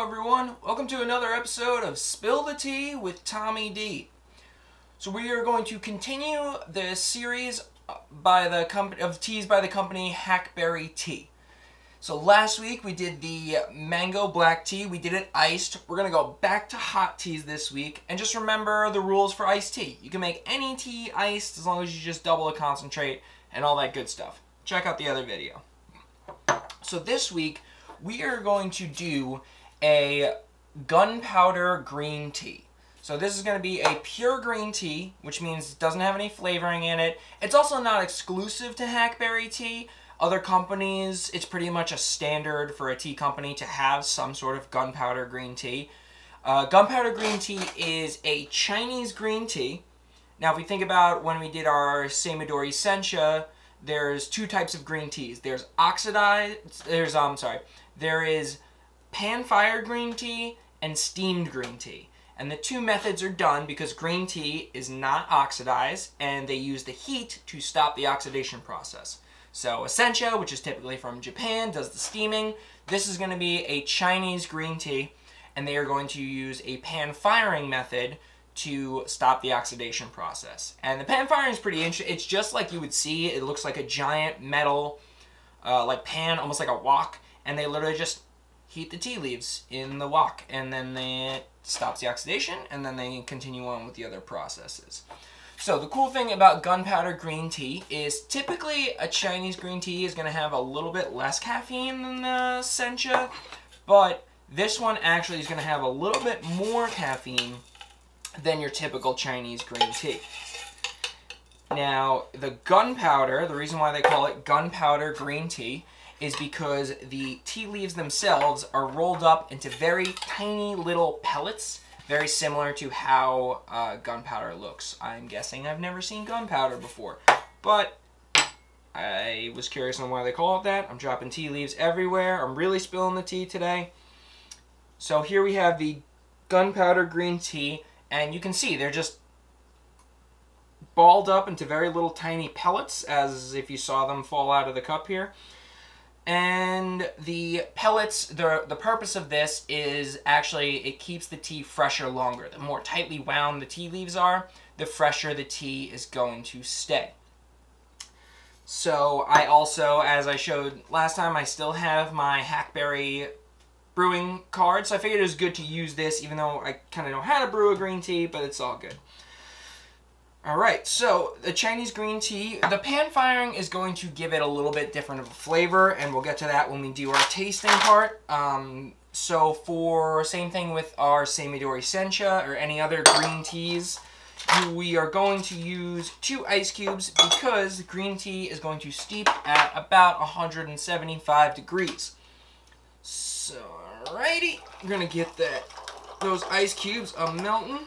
everyone, welcome to another episode of Spill the Tea with Tommy D. So we are going to continue the series of teas by the company Hackberry Tea. So last week we did the mango black tea, we did it iced. We're going to go back to hot teas this week, and just remember the rules for iced tea. You can make any tea iced as long as you just double the concentrate and all that good stuff. Check out the other video. So this week we are going to do a gunpowder green tea. So this is going to be a pure green tea, which means it doesn't have any flavoring in it. It's also not exclusive to Hackberry tea. Other companies, it's pretty much a standard for a tea company to have some sort of gunpowder green tea. Gunpowder green tea is a Chinese green tea. Now if we think about when we did our Seimidori Sencha, there's two types of green teas. There is pan-fired green tea and steamed green tea. And the two methods are done because green tea is not oxidized and they use the heat to stop the oxidation process. So a Sencha, which is typically from Japan, does the steaming. This is going to be a Chinese green tea, and they are going to use a pan-firing method to stop the oxidation process. And the pan firing is pretty interesting. It's just like you would see. It looks like a giant metal like pan, almost like a wok, and they literally just heat the tea leaves in the wok, and then it stops the oxidation, and then they continue on with the other processes. So the cool thing about gunpowder green tea is typically a Chinese green tea is going to have a little bit less caffeine than the Sencha, but this one actually is going to have a little bit more caffeine than your typical Chinese green tea. Now, the gunpowder, the reason why they call it gunpowder green tea is because the tea leaves themselves are rolled up into very tiny little pellets, very similar to how gunpowder looks. I'm guessing I've never seen gunpowder before, but I was curious on why they call it that. I'm dropping tea leaves everywhere. I'm really spilling the tea today. So here we have the gunpowder green tea, and you can see they're just balled up into very little tiny pellets, as if you saw them fall out of the cup here. And the pellets, the purpose of this is actually it keeps the tea fresher longer. The more tightly wound the tea leaves are, the fresher the tea is going to stay. So I also, as I showed last time, I still have my Hackberry brewing card, so I figured it was good to use this, even though I kind of know how to brew a green tea, but it's all good. Alright, so the Chinese green tea, the pan firing is going to give it a little bit different of a flavor, and we'll get to that when we do our tasting part. So for same thing with our Seimidori Sencha or any other green teas, we are going to use 2 ice cubes because green tea is going to steep at about 175 degrees. So, alrighty, we're going to get those ice cubes melting.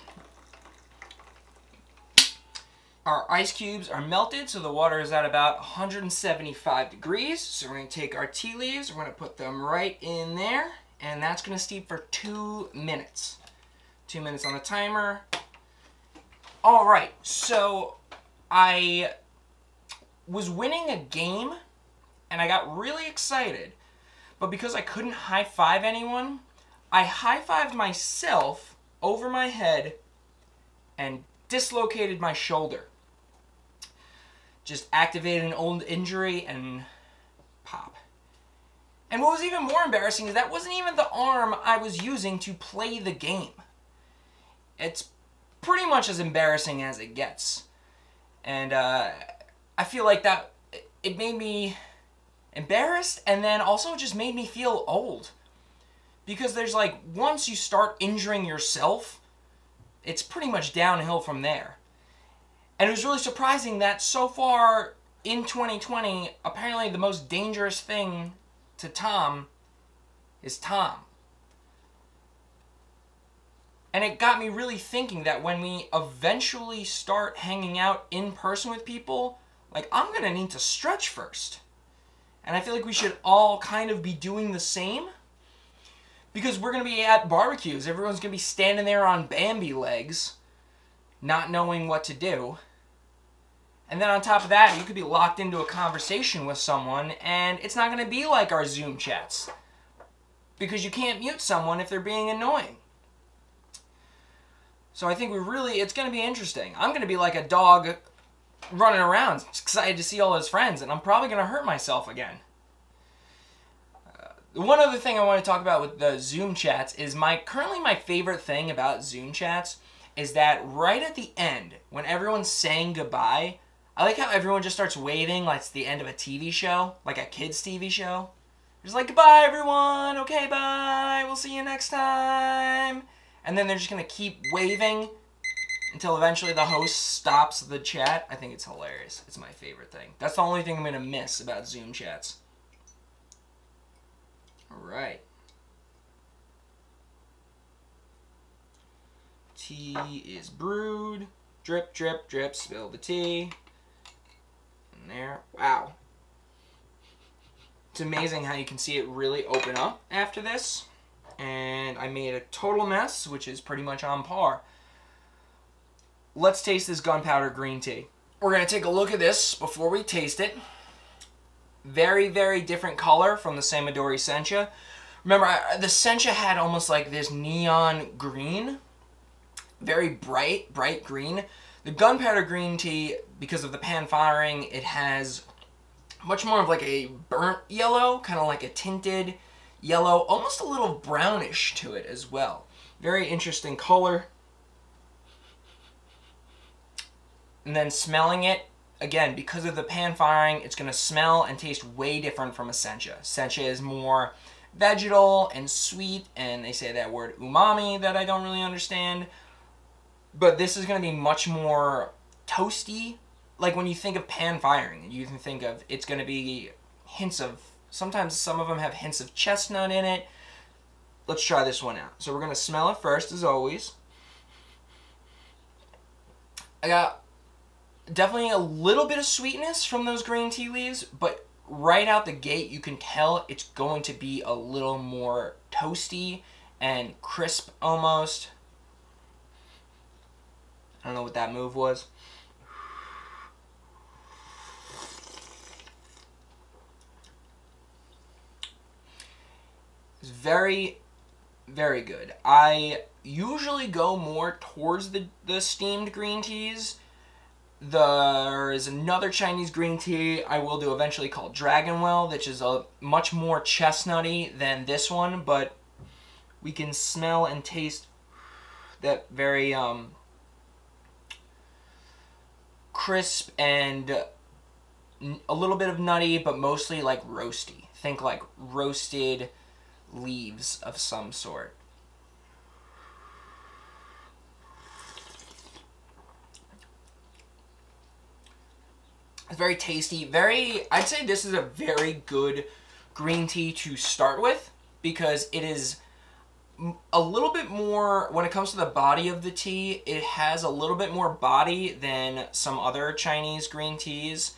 Our ice cubes are melted, so the water is at about 175 degrees. So we're going to take our tea leaves, we're going to put them right in there, and that's going to steep for 2 minutes. 2 minutes on the timer. Alright, so I was winning a game, and I got really excited. But because I couldn't high-five anyone, I high-fived myself over my head and dislocated my shoulder. Just activated an old injury and pop. And what was even more embarrassing is that wasn't even the arm I was using to play the game. It's pretty much as embarrassing as it gets. And I feel like that it made me embarrassed, and then also just made me feel old. Because there's like, once you start injuring yourself, it's pretty much downhill from there. And it was really surprising that so far in 2020, apparently the most dangerous thing to Tom is Tom. And it got me really thinking that when we eventually start hanging out in person with people, like, I'm gonna need to stretch first. And I feel like we should all kind of be doing the same. Because we're going to be at barbecues. Everyone's going to be standing there on Bambi legs, not knowing what to do. And then on top of that, you could be locked into a conversation with someone, and it's not going to be like our Zoom chats. because you can't mute someone if they're being annoying. So I think it's going to be interesting. I'm going to be like a dog running around, excited to see all his friends, and I'm probably going to hurt myself again. One other thing I want to talk about with the Zoom chats is currently my favorite thing about Zoom chats is that right at the end, when everyone's saying goodbye, I like how everyone just starts waving like it's the end of a TV show, like a kid's TV show. Just like, goodbye everyone, okay, bye, we'll see you next time. And then they're just going to keep waving until eventually the host stops the chat. I think it's hilarious. It's my favorite thing. That's the only thing I'm going to miss about Zoom chats. Alright. Tea is brewed. Drip, drip, drip, spill the tea. And there. Wow. It's amazing how you can see it really open up after this. And I made a total mess, which is pretty much on par. Let's taste this Gunpowder Green Tea. We're going to take a look at this before we taste it. Very, very different color from the Samadori Sencha. Remember, the Sencha had almost like this neon green. Very bright, bright green. The Gunpowder Green Tea, because of the pan firing, it has much more of like a burnt yellow, kind of like a tinted yellow, almost a little brownish to it as well. Very interesting color. And then smelling it, again, because of the pan firing, it's going to smell and taste way different from a Sencha. Sencha is more vegetal and sweet, and they say that word umami that I don't really understand. But this is going to be much more toasty. Like when you think of pan firing, you can think of, it's going to be hints of, sometimes some of them have hints of chestnut in it. Let's try this one out. So we're going to smell it first, as always. I got definitely a little bit of sweetness from those green tea leaves, but right out the gate you can tell it's going to be a little more toasty and crisp almost. I don't know what that move was. It's very, very good. I usually go more towards the steamed green teas. There is another Chinese green tea I will do eventually called Dragonwell, which is a much more chestnutty than this one, but we can smell and taste that very crisp and a little bit of nutty, but mostly like roasty. Think like roasted leaves of some sort. It's very tasty. I'd say this is a very good green tea to start with because it is a little bit more, when it comes to the body of the tea, it has a little bit more body than some other Chinese green teas.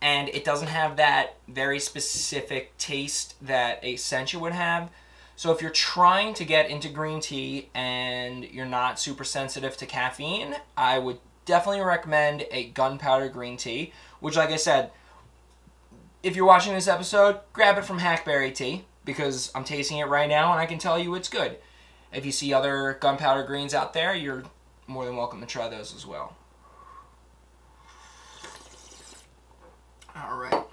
And it doesn't have that very specific taste that a Sencha would have. So if you're trying to get into green tea and you're not super sensitive to caffeine, I would definitely recommend a Gunpowder Green Tea, which, like I said, if you're watching this episode, grab it from Hackberry Tea, because I'm tasting it right now and I can tell you it's good. If you see other gunpowder greens out there, you're more than welcome to try those as well. Alright.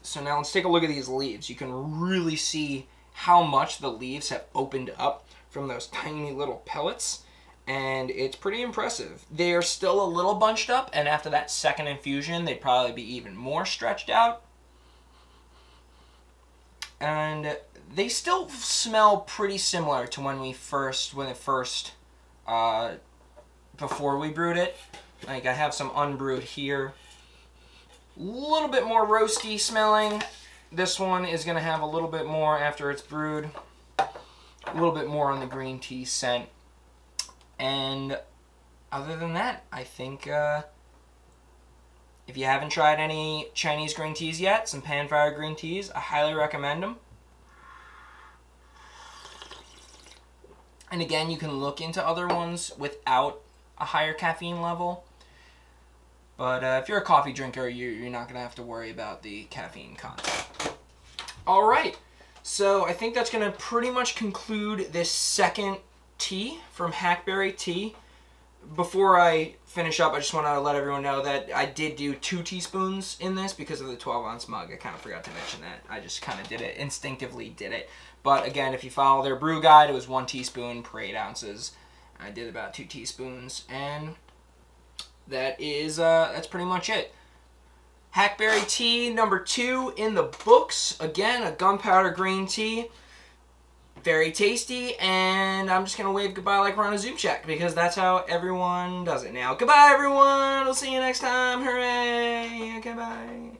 So now let's take a look at these leaves. You can really see how much the leaves have opened up from those tiny little pellets. And it's pretty impressive. They're still a little bunched up, and after that second infusion, they'd probably be even more stretched out. And they still smell pretty similar to before we brewed it. Like, I have some unbrewed here. A little bit more roasty smelling. This one is going to have a little bit more after it's brewed. A little bit more on the green tea scent. And other than that, I think if you haven't tried any Chinese green teas yet, some pan-fired green teas, I highly recommend them. And again, you can look into other ones without a higher caffeine level. But if you're a coffee drinker, you're not going to have to worry about the caffeine content. Alright, So I think that's going to pretty much conclude this second tea from Hackberry Tea. Before I finish up, I just want to let everyone know that I did do 2 teaspoons in this because of the 12-ounce mug. I kind of forgot to mention that. I just kind of did it, instinctively did it. But again, if you follow their brew guide, it was 1 teaspoon per 8 ounces. I did about 2 teaspoons, and that is that's pretty much it. Hackberry tea number 2 in the books. Again, a gunpowder green tea. Very tasty, and I'm just going to wave goodbye like we're on a Zoom check because that's how everyone does it now. Goodbye, everyone. We'll see you next time. Hooray. Okay, bye.